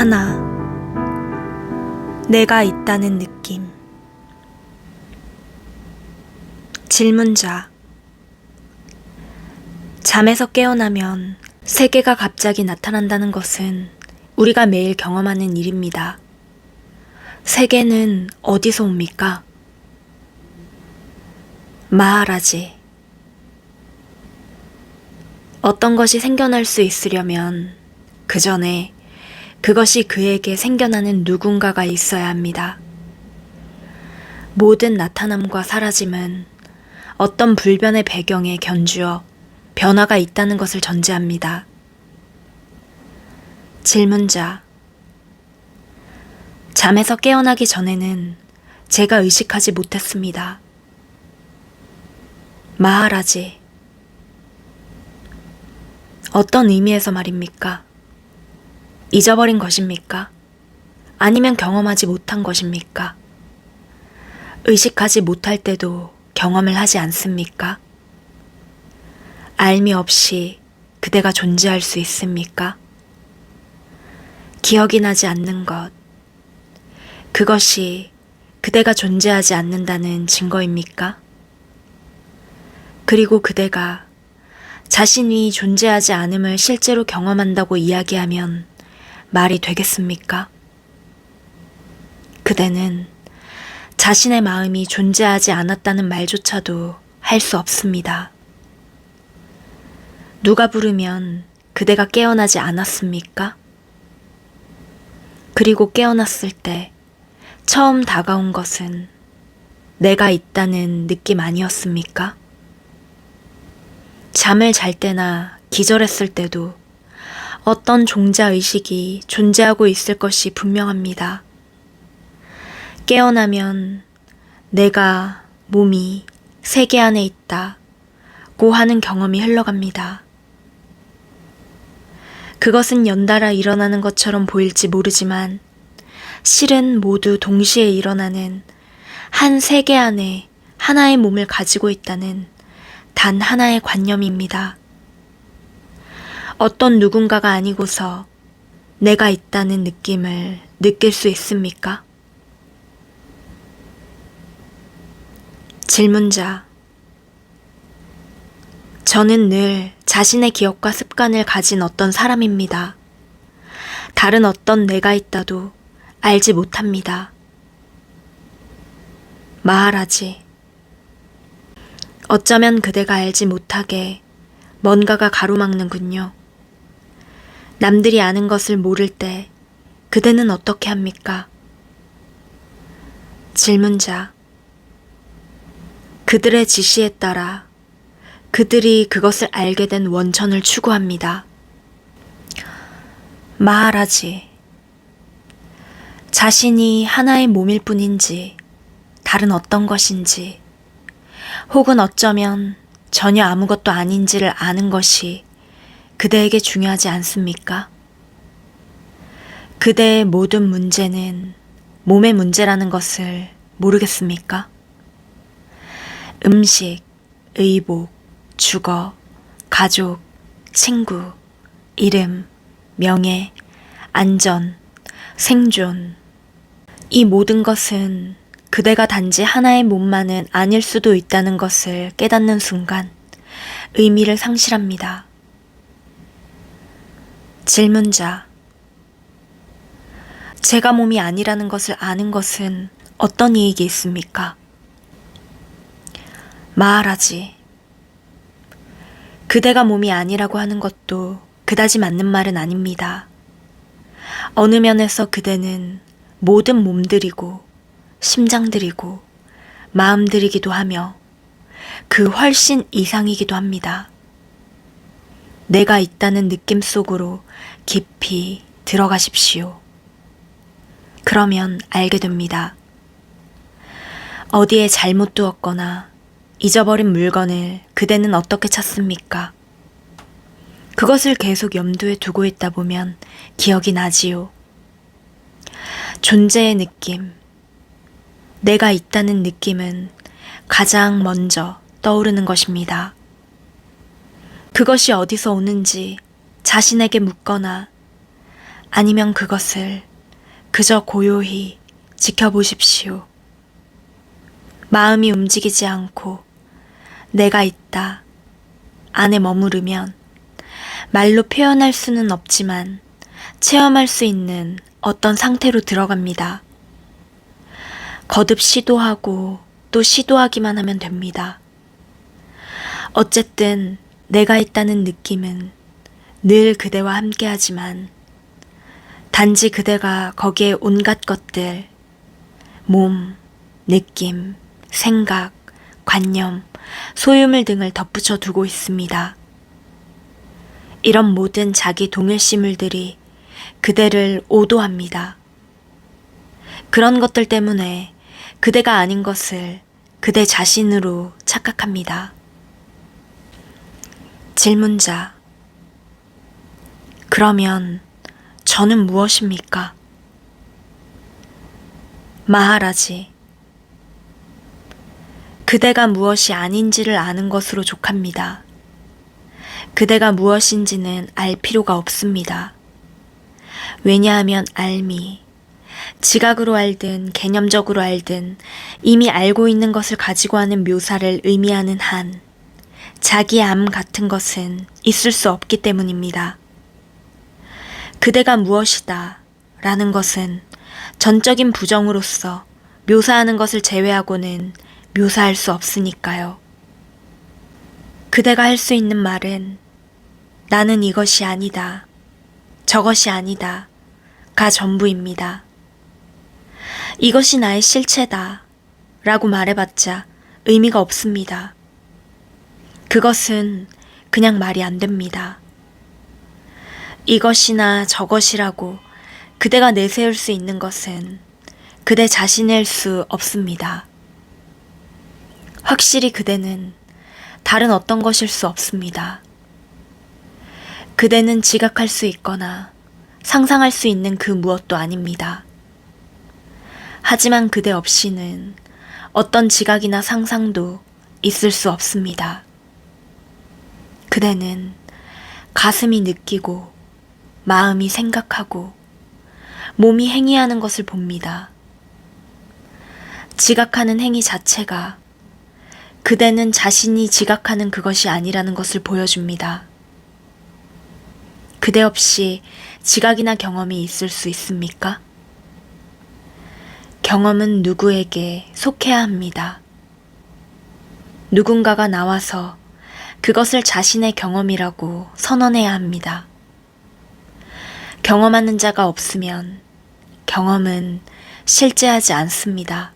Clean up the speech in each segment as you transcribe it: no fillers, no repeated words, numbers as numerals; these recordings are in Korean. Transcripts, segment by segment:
하나, 내가 있다는 느낌. 질문자. 잠에서 깨어나면 세계가 갑자기 나타난다는 것은 우리가 매일 경험하는 일입니다. 세계는 어디서 옵니까? 마하라지. 어떤 것이 생겨날 수 있으려면 그 전에 그것이 그에게 생겨나는 누군가가 있어야 합니다. 모든 나타남과 사라짐은 어떤 불변의 배경에 견주어 변화가 있다는 것을 전제합니다. 질문자. 잠에서 깨어나기 전에는 제가 의식하지 못했습니다. 마하라지. 어떤 의미에서 말입니까? 잊어버린 것입니까? 아니면 경험하지 못한 것입니까? 의식하지 못할 때도 경험을 하지 않습니까? 알미 없이 그대가 존재할 수 있습니까? 기억이 나지 않는 것, 그것이 그대가 존재하지 않는다는 증거입니까? 그리고 그대가 자신이 존재하지 않음을 실제로 경험한다고 이야기하면 말이 되겠습니까? 그대는 자신의 마음이 존재하지 않았다는 말조차도 할 수 없습니다. 누가 부르면 그대가 깨어나지 않았습니까? 그리고 깨어났을 때 처음 다가온 것은 내가 있다는 느낌 아니었습니까? 잠을 잘 때나 기절했을 때도 어떤 종자의식이 존재하고 있을 것이 분명합니다. 깨어나면 내가 몸이 세계 안에 있다고 하는 경험이 흘러갑니다. 그것은 연달아 일어나는 것처럼 보일지 모르지만 실은 모두 동시에 일어나는 한 세계 안에 하나의 몸을 가지고 있다는 단 하나의 관념입니다. 어떤 누군가가 아니고서 내가 있다는 느낌을 느낄 수 있습니까? 질문자. 저는 늘 자신의 기억과 습관을 가진 어떤 사람입니다. 다른 어떤 내가 있다도 알지 못합니다. 마하라지. 어쩌면 그대가 알지 못하게 뭔가가 가로막는군요. 남들이 아는 것을 모를 때 그대는 어떻게 합니까? 질문자. 그들의 지시에 따라 그들이 그것을 알게 된 원천을 추구합니다. 마하라지. 자신이 하나의 몸일 뿐인지 다른 어떤 것인지 혹은 어쩌면 전혀 아무것도 아닌지를 아는 것이 그대에게 중요하지 않습니까? 그대의 모든 문제는 몸의 문제라는 것을 모르겠습니까? 음식, 의복, 주거, 가족, 친구, 이름, 명예, 안전, 생존. 이 모든 것은 그대가 단지 하나의 몸만은 아닐 수도 있다는 것을 깨닫는 순간 의미를 상실합니다. 질문자. 제가 몸이 아니라는 것을 아는 것은 어떤 이익이 있습니까? 마하라지. 그대가 몸이 아니라고 하는 것도 그다지 맞는 말은 아닙니다. 어느 면에서 그대는 모든 몸들이고 심장들이고 마음들이기도 하며 그 훨씬 이상이기도 합니다. 내가 있다는 느낌 속으로 깊이 들어가십시오. 그러면 알게 됩니다. 어디에 잘못 두었거나 잊어버린 물건을 그대는 어떻게 찾습니까? 그것을 계속 염두에 두고 있다 보면 기억이 나지요. 존재의 느낌, 내가 있다는 느낌은 가장 먼저 떠오르는 것입니다. 그것이 어디서 오는지 자신에게 묻거나 아니면 그것을 그저 고요히 지켜보십시오. 마음이 움직이지 않고 내가 있다 안에 머무르면 말로 표현할 수는 없지만 체험할 수 있는 어떤 상태로 들어갑니다. 거듭 시도하고 또 시도하기만 하면 됩니다. 어쨌든 내가 있다는 느낌은 늘 그대와 함께하지만 단지 그대가 거기에 온갖 것들, 몸, 느낌, 생각, 관념, 소유물 등을 덧붙여 두고 있습니다. 이런 모든 자기 동일시물들이 그대를 오도합니다. 그런 것들 때문에 그대가 아닌 것을 그대 자신으로 착각합니다. 질문자. 그러면 저는 무엇입니까? 마하라지. 그대가 무엇이 아닌지를 아는 것으로 족합니다. 그대가 무엇인지는 알 필요가 없습니다. 왜냐하면 알미, 지각으로 알든 개념적으로 알든 이미 알고 있는 것을 가지고 하는 묘사를 의미하는 한 자기 암 같은 것은 있을 수 없기 때문입니다. 그대가 무엇이다 라는 것은 전적인 부정으로서 묘사하는 것을 제외하고는 묘사할 수 없으니까요. 그대가 할 수 있는 말은 나는 이것이 아니다, 저것이 아니다 가 전부입니다. 이것이 나의 실체다 라고 말해봤자 의미가 없습니다. 그것은 그냥 말이 안 됩니다. 이것이나 저것이라고 그대가 내세울 수 있는 것은 그대 자신일 수 없습니다. 확실히 그대는 다른 어떤 것일 수 없습니다. 그대는 지각할 수 있거나 상상할 수 있는 그 무엇도 아닙니다. 하지만 그대 없이는 어떤 지각이나 상상도 있을 수 없습니다. 그대는 가슴이 느끼고 마음이 생각하고 몸이 행위하는 것을 봅니다. 지각하는 행위 자체가 그대는 자신이 지각하는 그것이 아니라는 것을 보여줍니다. 그대 없이 지각이나 경험이 있을 수 있습니까? 경험은 누구에게 속해야 합니다. 누군가가 나와서 그것을 자신의 경험이라고 선언해야 합니다. 경험하는 자가 없으면 경험은 실제하지 않습니다.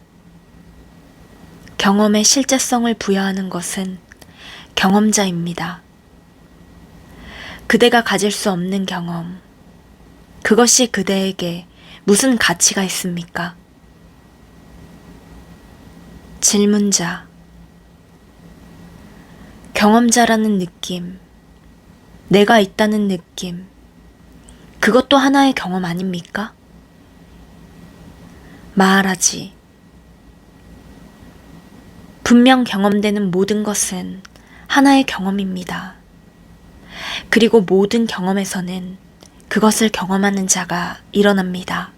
경험의 실제성을 부여하는 것은 경험자입니다. 그대가 가질 수 없는 경험, 그것이 그대에게 무슨 가치가 있습니까? 질문자. 경험자라는 느낌, 내가 있다는 느낌, 그것도 하나의 경험 아닙니까? 마하라지. 분명 경험되는 모든 것은 하나의 경험입니다. 그리고 모든 경험에서는 그것을 경험하는 자가 일어납니다.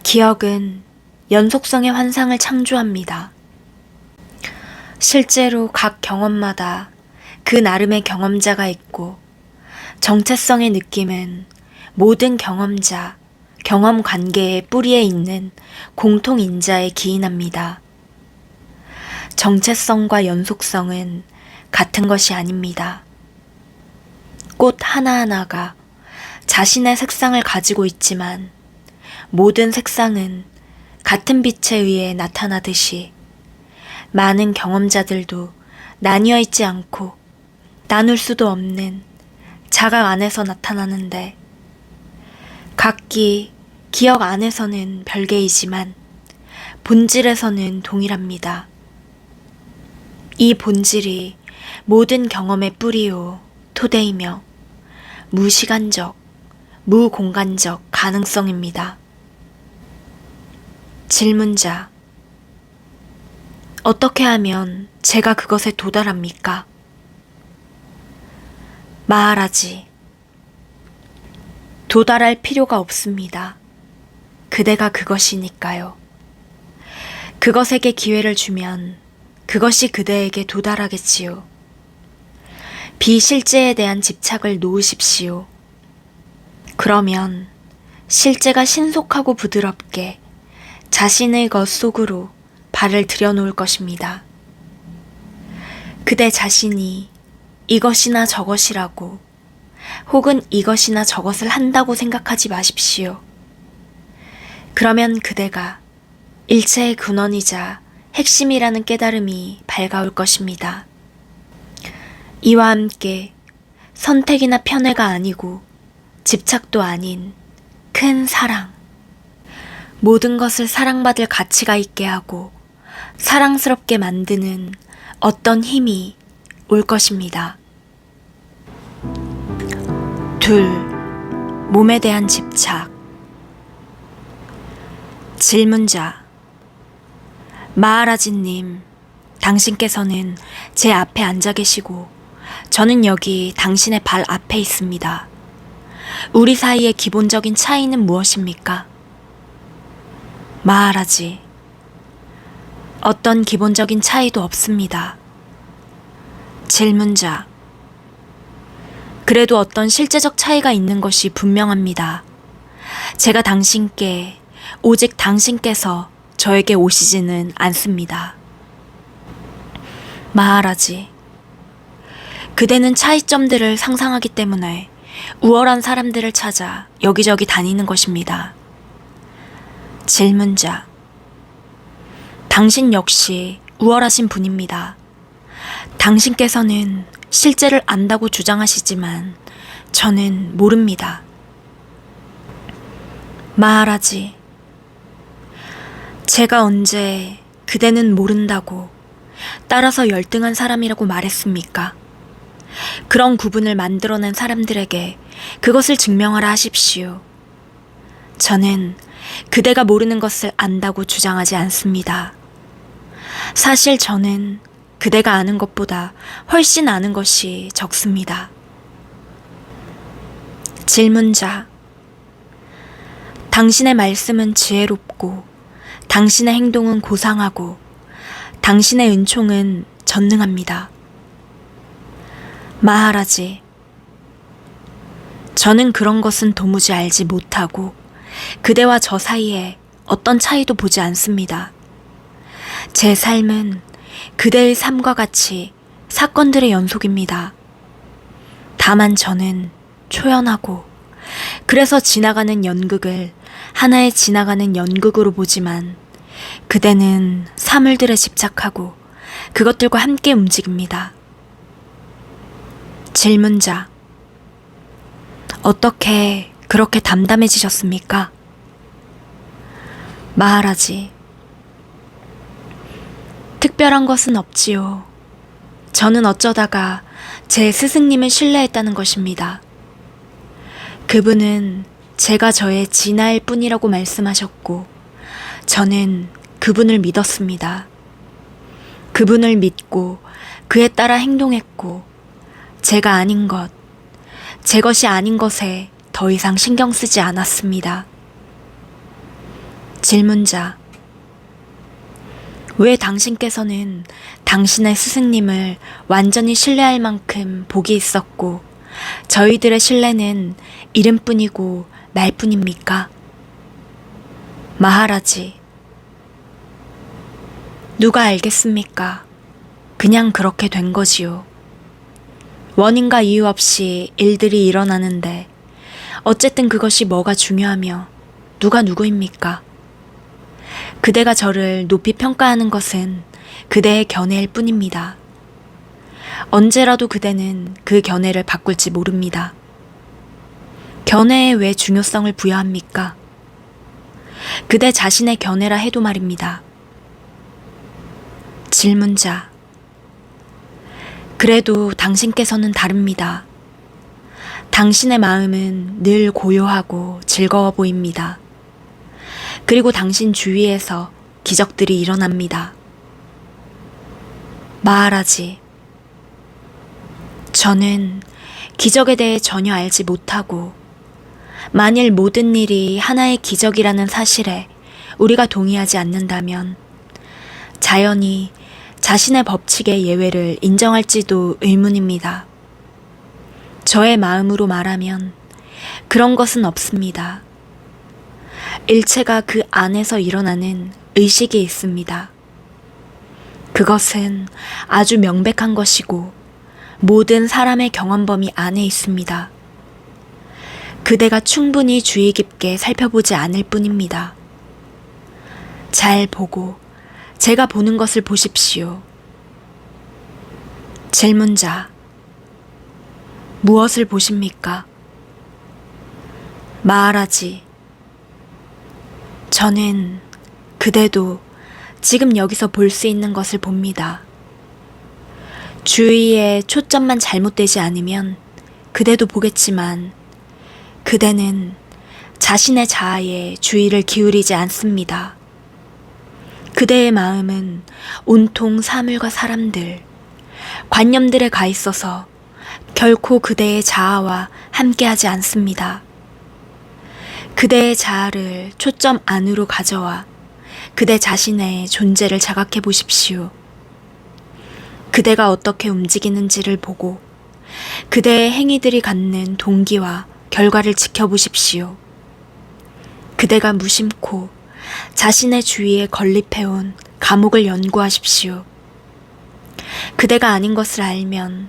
기억은 연속성의 환상을 창조합니다. 실제로 각 경험마다 그 나름의 경험자가 있고 정체성의 느낌은 모든 경험자, 경험 관계의 뿌리에 있는 공통인자에 기인합니다. 정체성과 연속성은 같은 것이 아닙니다. 꽃 하나하나가 자신의 색상을 가지고 있지만 모든 색상은 같은 빛에 의해 나타나듯이 많은 경험자들도 나뉘어 있지 않고 나눌 수도 없는 자각 안에서 나타나는데 각기 기억 안에서는 별개이지만 본질에서는 동일합니다. 이 본질이 모든 경험의 뿌리요 토대이며 무시간적, 무공간적 가능성입니다. 질문자. 어떻게 하면 제가 그것에 도달합니까? 마하라지. 도달할 필요가 없습니다. 그대가 그것이니까요. 그것에게 기회를 주면 그것이 그대에게 도달하겠지요. 비실제에 대한 집착을 놓으십시오. 그러면 실제가 신속하고 부드럽게 자신의 것 속으로 발을 들여놓을 것입니다. 그대 자신이 이것이나 저것이라고 혹은 이것이나 저것을 한다고 생각하지 마십시오. 그러면 그대가 일체의 근원이자 핵심이라는 깨달음이 밝아올 것입니다. 이와 함께 선택이나 편애가 아니고 집착도 아닌 큰 사랑, 모든 것을 사랑받을 가치가 있게 하고 사랑스럽게 만드는 어떤 힘이 올 것입니다. 둘, 몸에 대한 집착. 질문자. 마하라지님, 당신께서는 제 앞에 앉아 계시고 저는 여기 당신의 발 앞에 있습니다. 우리 사이의 기본적인 차이는 무엇입니까? 마하라지. 어떤 기본적인 차이도 없습니다. 질문자. 그래도 어떤 실제적 차이가 있는 것이 분명합니다. 제가 당신께, 오직 당신께서 저에게 오시지는 않습니다. 마하라지. 그대는 차이점들을 상상하기 때문에 우월한 사람들을 찾아 여기저기 다니는 것입니다. 질문자. 당신 역시 우월하신 분입니다. 당신께서는 실제를 안다고 주장하시지만 저는 모릅니다. 마하라지. 제가 언제 그대는 모른다고, 따라서 열등한 사람이라고 말했습니까? 그런 구분을 만들어낸 사람들에게 그것을 증명하라 하십시오. 저는 그대가 모르는 것을 안다고 주장하지 않습니다. 사실 저는 그대가 아는 것보다 훨씬 아는 것이 적습니다. 질문자. 당신의 말씀은 지혜롭고 당신의 행동은 고상하고 당신의 은총은 전능합니다. 마하라지. 저는 그런 것은 도무지 알지 못하고 그대와 저 사이에 어떤 차이도 보지 않습니다. 제 삶은 그대의 삶과 같이 사건들의 연속입니다. 다만 저는 초연하고 그래서 지나가는 연극을 하나의 지나가는 연극으로 보지만 그대는 사물들에 집착하고 그것들과 함께 움직입니다. 질문자. 어떻게 그렇게 담담해지셨습니까? 마하라지. 특별한 것은 없지요. 저는 어쩌다가 제 스승님을 신뢰했다는 것입니다. 그분은 제가 저의 진아일 뿐이라고 말씀하셨고 저는 그분을 믿었습니다. 그분을 믿고 그에 따라 행동했고 제가 아닌 것, 제 것이 아닌 것에 더 이상 신경 쓰지 않았습니다. 질문자. 왜 당신께서는 당신의 스승님을 완전히 신뢰할 만큼 복이 있었고 저희들의 신뢰는 이름뿐이고 말뿐입니까? 마하라지. 누가 알겠습니까? 그냥 그렇게 된 거지요. 원인과 이유 없이 일들이 일어나는데 어쨌든 그것이 뭐가 중요하며 누가 누구입니까? 그대가 저를 높이 평가하는 것은 그대의 견해일 뿐입니다. 언제라도 그대는 그 견해를 바꿀지 모릅니다. 견해에 왜 중요성을 부여합니까? 그대 자신의 견해라 해도 말입니다. 질문자. 그래도 당신께서는 다릅니다. 당신의 마음은 늘 고요하고 즐거워 보입니다. 그리고 당신 주위에서 기적들이 일어납니다. 마하라지. 저는 기적에 대해 전혀 알지 못하고 만일 모든 일이 하나의 기적이라는 사실에 우리가 동의하지 않는다면 자연이 자신의 법칙의 예외를 인정할지도 의문입니다. 저의 마음으로 말하면 그런 것은 없습니다. 일체가 그 안에서 일어나는 의식이 있습니다. 그것은 아주 명백한 것이고 모든 사람의 경험 범위 안에 있습니다. 그대가 충분히 주의 깊게 살펴보지 않을 뿐입니다. 잘 보고 제가 보는 것을 보십시오. 질문자, 무엇을 보십니까? 마하라지, 저는 그대도 지금 여기서 볼 수 있는 것을 봅니다. 주의의 초점만 잘못되지 않으면 그대도 보겠지만 그대는 자신의 자아에 주의를 기울이지 않습니다. 그대의 마음은 온통 사물과 사람들, 관념들에 가 있어서 결코 그대의 자아와 함께하지 않습니다. 그대의 자아를 초점 안으로 가져와 그대 자신의 존재를 자각해 보십시오. 그대가 어떻게 움직이는지를 보고 그대의 행위들이 갖는 동기와 결과를 지켜보십시오. 그대가 무심코 자신의 주위에 건립해온 감옥을 연구하십시오. 그대가 아닌 것을 알면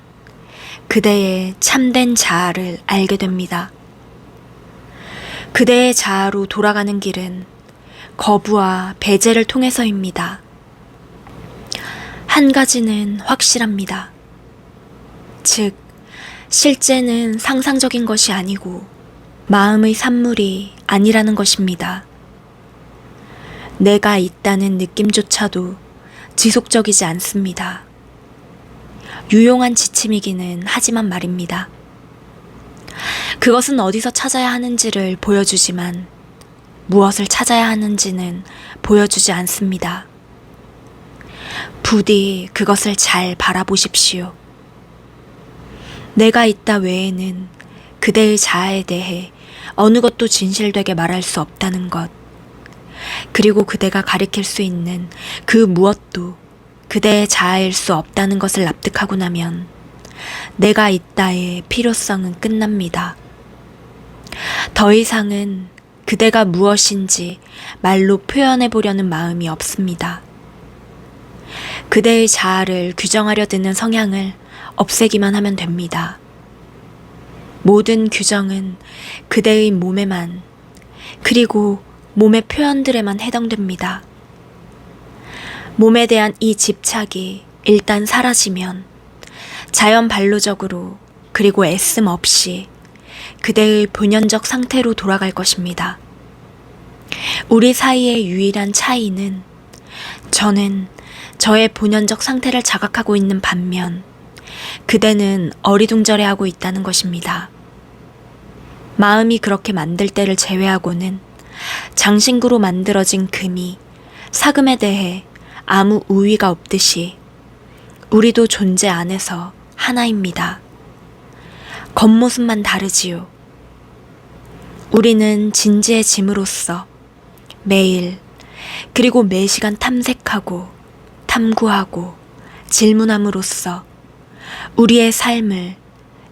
그대의 참된 자아를 알게 됩니다. 그대의 자아로 돌아가는 길은 거부와 배제를 통해서입니다. 한 가지는 확실합니다. 즉, 실제는 상상적인 것이 아니고 마음의 산물이 아니라는 것입니다. 내가 있다는 느낌조차도 지속적이지 않습니다. 유용한 지침이기는 하지만 말입니다. 그것은 어디서 찾아야 하는지를 보여주지만 무엇을 찾아야 하는지는 보여주지 않습니다. 부디 그것을 잘 바라보십시오. 내가 있다 외에는 그대의 자아에 대해 어느 것도 진실되게 말할 수 없다는 것, 그리고 그대가 가리킬 수 있는 그 무엇도 그대의 자아일 수 없다는 것을 납득하고 나면 내가 있다의 필요성은 끝납니다. 더 이상은 그대가 무엇인지 말로 표현해 보려는 마음이 없습니다. 그대의 자아를 규정하려 드는 성향을 없애기만 하면 됩니다. 모든 규정은 그대의 몸에만, 그리고 몸의 표현들에만 해당됩니다. 몸에 대한 이 집착이 일단 사라지면 자연 반로적으로 그리고 애씀 없이 그대의 본연적 상태로 돌아갈 것입니다. 우리 사이의 유일한 차이는 저는 저의 본연적 상태를 자각하고 있는 반면 그대는 어리둥절해하고 있다는 것입니다. 마음이 그렇게 만들 때를 제외하고는 장신구로 만들어진 금이 사금에 대해 아무 우위가 없듯이 우리도 존재 안에서 하나입니다. 겉모습만 다르지요. 우리는 진지해짐으로써 매일 그리고 매시간 탐색하고 탐구하고 질문함으로써 우리의 삶을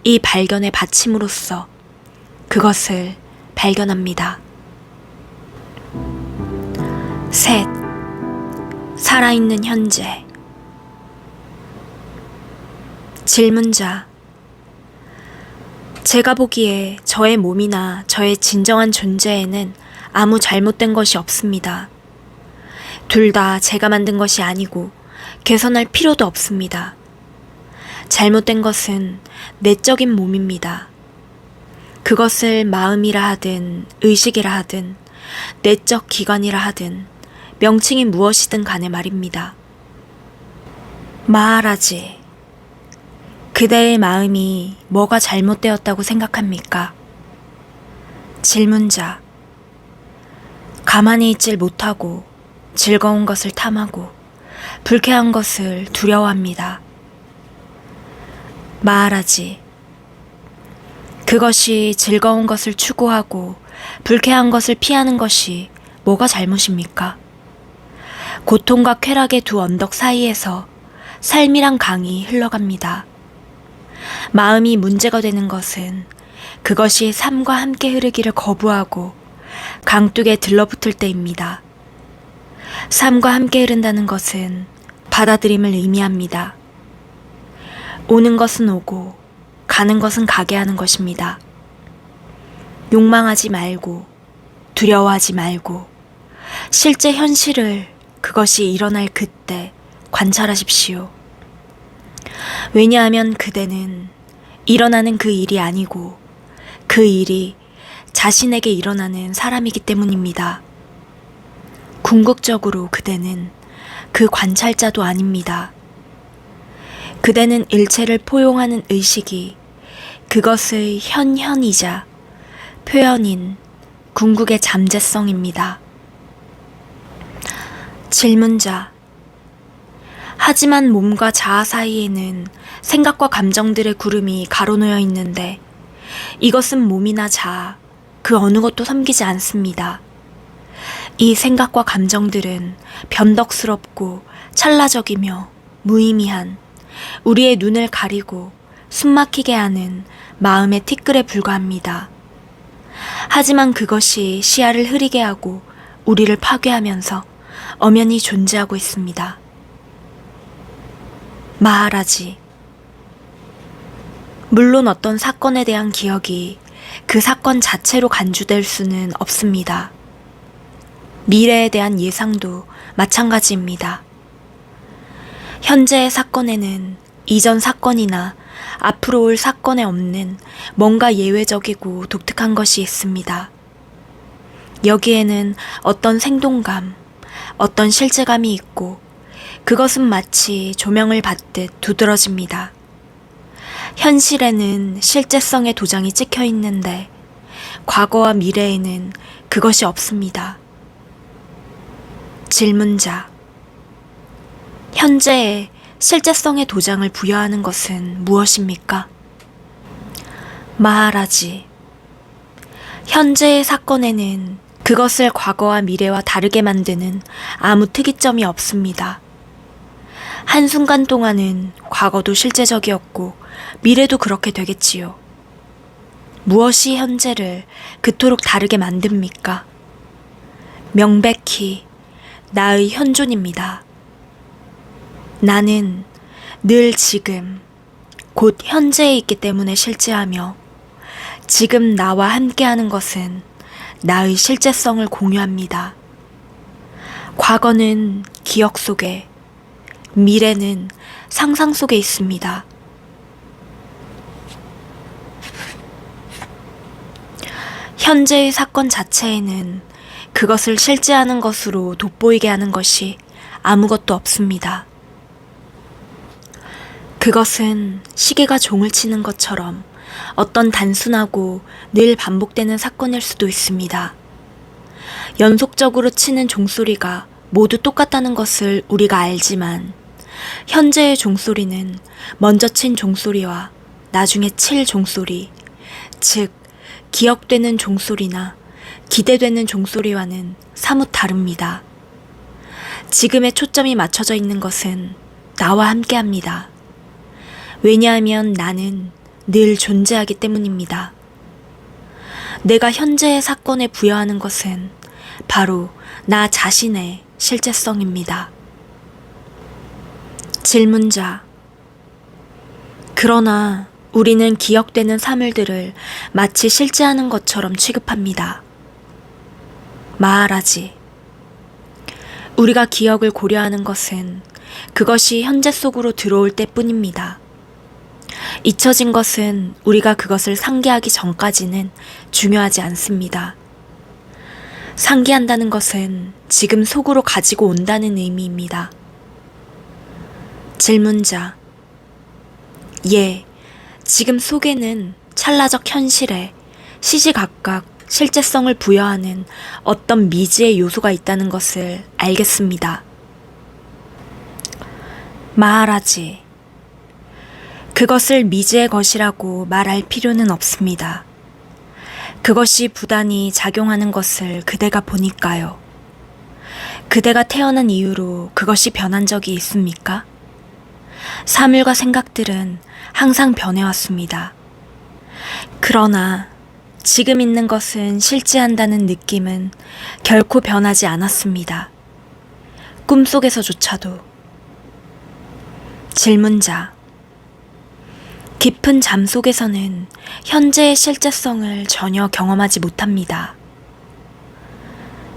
이 발견에 바침으로써 그것을 발견합니다. 셋, 살아있는 현재. 질문자, 제가 보기에 저의 몸이나 저의 진정한 존재에는 아무 잘못된 것이 없습니다. 둘 다 제가 만든 것이 아니고 개선할 필요도 없습니다. 잘못된 것은 내적인 몸입니다. 그것을 마음이라 하든 의식이라 하든 내적 기관이라 하든 명칭이 무엇이든 간에 말입니다. 마하라지, 그대의 마음이 뭐가 잘못되었다고 생각합니까? 질문자, 가만히 있질 못하고 즐거운 것을 탐하고 불쾌한 것을 두려워합니다. 마하라지, 그것이 즐거운 것을 추구하고 불쾌한 것을 피하는 것이 뭐가 잘못입니까? 고통과 쾌락의 두 언덕 사이에서 삶이란 강이 흘러갑니다. 마음이 문제가 되는 것은 그것이 삶과 함께 흐르기를 거부하고 강둑에 들러붙을 때입니다. 삶과 함께 흐른다는 것은 받아들임을 의미합니다. 오는 것은 오고 가는 것은 가게 하는 것입니다. 욕망하지 말고 두려워하지 말고 실제 현실을 그것이 일어날 그때 관찰하십시오. 왜냐하면 그대는 일어나는 그 일이 아니고 그 일이 자신에게 일어나는 사람이기 때문입니다. 궁극적으로 그대는 그 관찰자도 아닙니다. 그대는 일체를 포용하는 의식이 그것의 현현이자 표현인 궁극의 잠재성입니다. 질문자. 하지만 몸과 자아 사이에는 생각과 감정들의 구름이 가로놓여 있는데 이것은 몸이나 자아, 그 어느 것도 섬기지 않습니다. 이 생각과 감정들은 변덕스럽고 찰나적이며 무의미한 우리의 눈을 가리고 숨막히게 하는 마음의 티끌에 불과합니다. 하지만 그것이 시야를 흐리게 하고 우리를 파괴하면서 엄연히 존재하고 있습니다. 마하라지. 물론 어떤 사건에 대한 기억이 그 사건 자체로 간주될 수는 없습니다. 미래에 대한 예상도 마찬가지입니다. 현재의 사건에는 이전 사건이나 앞으로 올 사건에 없는 뭔가 예외적이고 독특한 것이 있습니다. 여기에는 어떤 생동감, 어떤 실제감이 있고 그것은 마치 조명을 받듯 두드러집니다. 현실에는 실제성의 도장이 찍혀 있는데 과거와 미래에는 그것이 없습니다. 질문자. 현재에 실제성의 도장을 부여하는 것은 무엇입니까? 마하라지. 현재의 사건에는 그것을 과거와 미래와 다르게 만드는 아무 특이점이 없습니다. 한순간 동안은 과거도 실제적이었고 미래도 그렇게 되겠지요. 무엇이 현재를 그토록 다르게 만듭니까? 명백히 나의 현존입니다. 나는 늘 지금, 곧 현재에 있기 때문에 실제하며 지금 나와 함께하는 것은 나의 실제성을 공유합니다. 과거는 기억 속에, 미래는 상상 속에 있습니다. 현재의 사건 자체에는 그것을 실제하는 것으로 돋보이게 하는 것이 아무것도 없습니다. 그것은 시계가 종을 치는 것처럼 어떤 단순하고 늘 반복되는 사건일 수도 있습니다. 연속적으로 치는 종소리가 모두 똑같다는 것을 우리가 알지만 현재의 종소리는 먼저 친 종소리와 나중에 칠 종소리, 즉 기억되는 종소리나 기대되는 종소리와는 사뭇 다릅니다. 지금의 초점이 맞춰져 있는 것은 나와 함께합니다. 왜냐하면 나는 늘 존재하기 때문입니다. 내가 현재의 사건에 부여하는 것은 바로 나 자신의 실제성입니다. 질문자. 그러나 우리는 기억되는 사물들을 마치 실제하는 것처럼 취급합니다. 마하라지. 우리가 기억을 고려하는 것은 그것이 현재 속으로 들어올 때뿐입니다. 잊혀진 것은 우리가 그것을 상기하기 전까지는 중요하지 않습니다. 상기한다는 것은 지금 속으로 가지고 온다는 의미입니다. 질문자. 예, 지금 속에는 찰나적 현실에 시시각각 실제성을 부여하는 어떤 미지의 요소가 있다는 것을 알겠습니다. 마하라지. 그것을 미지의 것이라고 말할 필요는 없습니다. 그것이 부단히 작용하는 것을 그대가 보니까요. 그대가 태어난 이후로 그것이 변한 적이 있습니까? 사물과 생각들은 항상 변해왔습니다. 그러나 지금 있는 것은 실제한다는 느낌은 결코 변하지 않았습니다. 꿈속에서조차도. 질문자. 깊은 잠 속에서는 현재의 실제성을 전혀 경험하지 못합니다.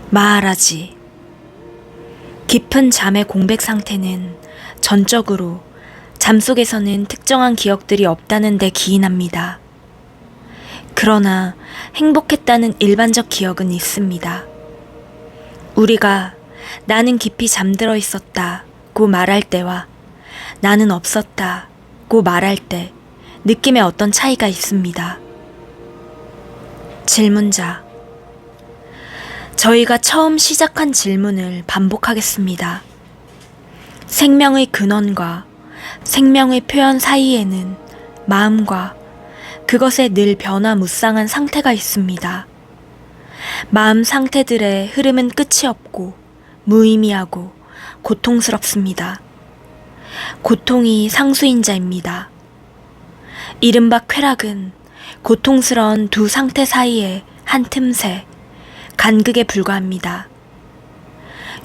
마하라지. 깊은 잠의 공백 상태는 전적으로 잠 속에서는 특정한 기억들이 없다는 데 기인합니다. 그러나 행복했다는 일반적 기억은 있습니다. 우리가 나는 깊이 잠들어 있었다고 말할 때와 나는 없었다고 말할 때 느낌에 어떤 차이가 있습니다. 질문자. 저희가 처음 시작한 질문을 반복하겠습니다. 생명의 근원과 생명의 표현 사이에는 마음과 그것의 늘 변화무쌍한 상태가 있습니다. 마음 상태들의 흐름은 끝이 없고 무의미하고 고통스럽습니다. 고통이 상수인자입니다. 이른바 쾌락은 고통스러운 두 상태 사이의 한 틈새, 간극에 불과합니다.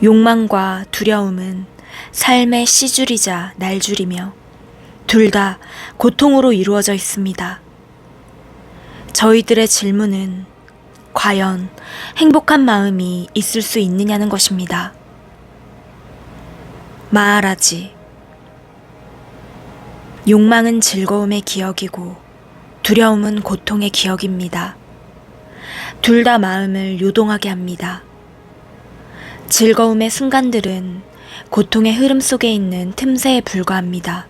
욕망과 두려움은 삶의 씨줄이자 날줄이며 둘 다 고통으로 이루어져 있습니다. 저희들의 질문은 과연 행복한 마음이 있을 수 있느냐는 것입니다. 마하라지. 욕망은 즐거움의 기억이고 두려움은 고통의 기억입니다. 둘 다 마음을 요동하게 합니다. 즐거움의 순간들은 고통의 흐름 속에 있는 틈새에 불과합니다.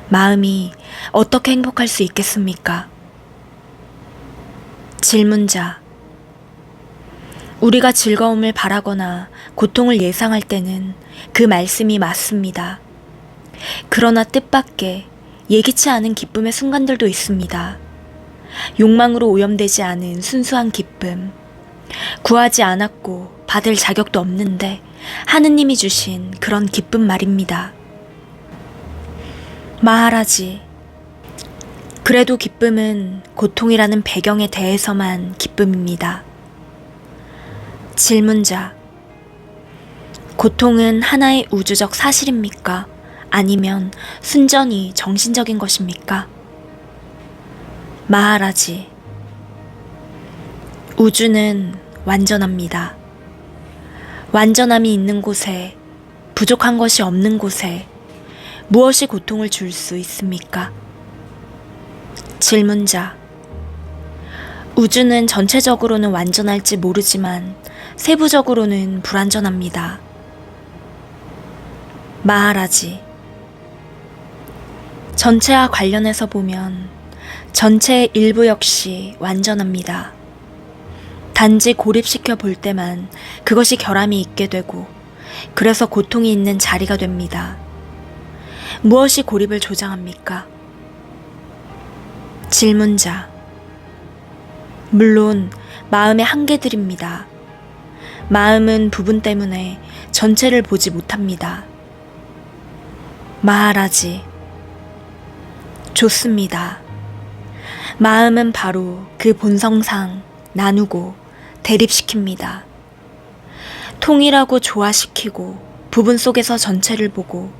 마음이 어떻게 행복할 수 있겠습니까? 질문자. 우리가 즐거움을 바라거나 고통을 예상할 때는 그 말씀이 맞습니다. 그러나 뜻밖의 예기치 않은 기쁨의 순간들도 있습니다. 욕망으로 오염되지 않은 순수한 기쁨. 구하지 않았고 받을 자격도 없는데 하느님이 주신 그런 기쁨 말입니다. 마하라지. 그래도 기쁨은 고통이라는 배경에 대해서만 기쁨입니다. 질문자. 고통은 하나의 우주적 사실입니까? 아니면 순전히 정신적인 것입니까? 마하라지. 우주는 완전합니다. 완전함이 있는 곳에, 부족한 것이 없는 곳에 무엇이 고통을 줄 수 있습니까? 질문자. 우주는 전체적으로는 완전할지 모르지만 세부적으로는 불완전합니다. 마하라지. 전체와 관련해서 보면 전체의 일부 역시 완전합니다. 단지 고립시켜 볼 때만 그것이 결함이 있게 되고 그래서 고통이 있는 자리가 됩니다. 무엇이 고립을 조장합니까? 질문자. 물론 마음의 한계들입니다. 마음은 부분 때문에 전체를 보지 못합니다. 마하라지. 좋습니다. 마음은 바로 그 본성상 나누고 대립시킵니다. 통일하고 조화시키고 부분 속에서 전체를 보고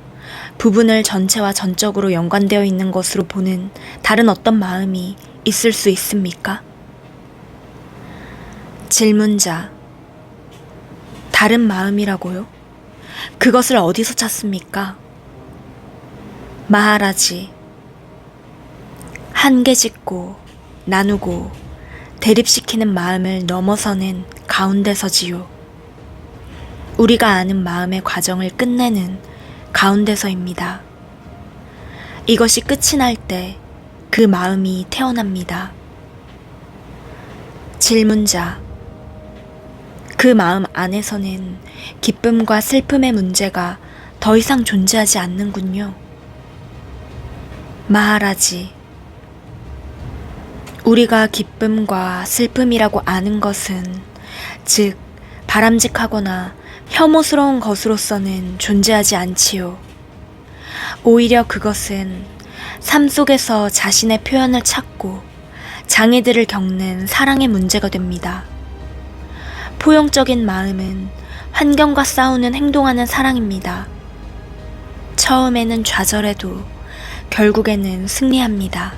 부분을 전체와 전적으로 연관되어 있는 것으로 보는 다른 어떤 마음이 있을 수 있습니까? 질문자. 다른 마음이라고요? 그것을 어디서 찾습니까? 마하라지. 한계짓고 나누고 대립시키는 마음을 넘어서는 가운데서지요. 우리가 아는 마음의 과정을 끝내는 가운데서입니다. 이것이 끝이 날 때 그 마음이 태어납니다. 질문자. 그 마음 안에서는 기쁨과 슬픔의 문제가 더 이상 존재하지 않는군요. 마하라지, 우리가 기쁨과 슬픔이라고 아는 것은 즉 바람직하거나 혐오스러운 것으로서는 존재하지 않지요. 오히려 그것은 삶 속에서 자신의 표현을 찾고 장애들을 겪는 사랑의 문제가 됩니다. 포용적인 마음은 환경과 싸우는 행동하는 사랑입니다. 처음에는 좌절해도 결국에는 승리합니다.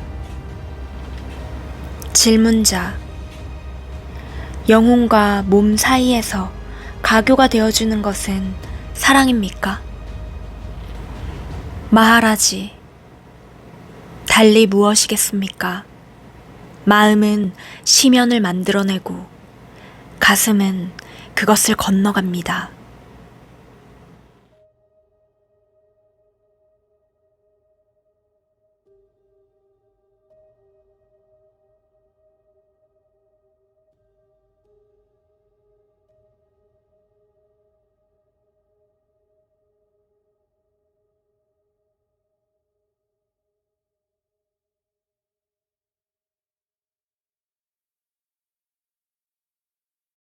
질문자, 영혼과 몸 사이에서 가교가 되어주는 것은 사랑입니까? 마하라지, 달리 무엇이겠습니까? 마음은 시면을 만들어내고 가슴은 그것을 건너갑니다.